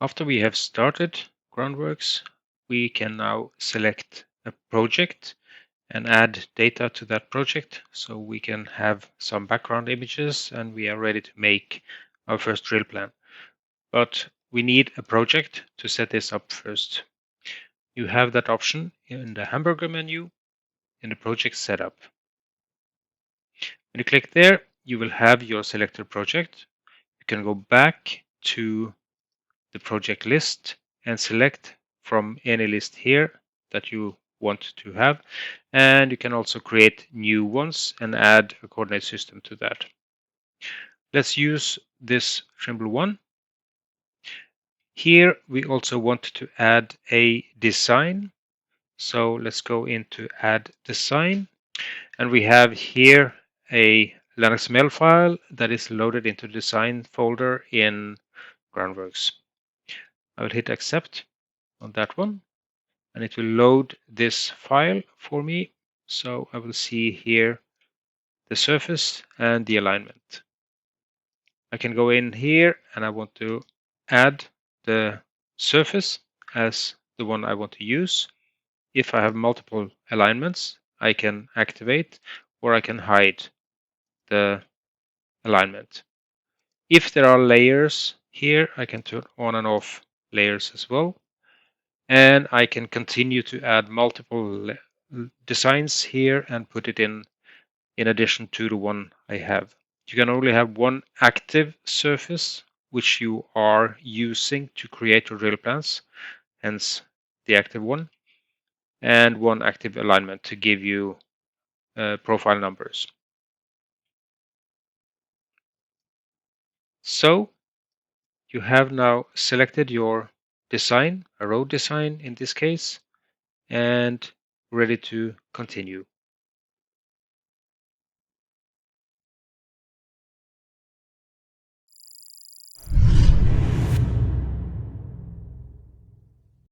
After we have started Groundworks, we can now select a project and add data to that project so we can have some background images and we are ready to make our first drill plan. But we need a project to set this up first. You have that option in the hamburger menu in the project setup. When you click there, you will have your selected project. You can go back to the project list and select from any list here that you want to have. And you can also create new ones and add a coordinate system to that. Let's use this Trimble one. Here we also want to add a design. So let's go into add design. And we have here a LandXML file that is loaded into the design folder in Groundworks. I will hit accept on that one, and it will load this file for me. So I will see here the surface and the alignment. I can go in here and I want to add the surface as the one I want to use. If I have multiple alignments, I can activate or I can hide the alignment. If there are layers here, I can turn on and off layers as well. And I can continue to add multiple designs here and put it in addition to the one I have. You can only have one active surface which you are using to create your drill plans, hence the active one, and one active alignment to give you profile numbers. So you have now selected your design, a road design in this case, and ready to continue.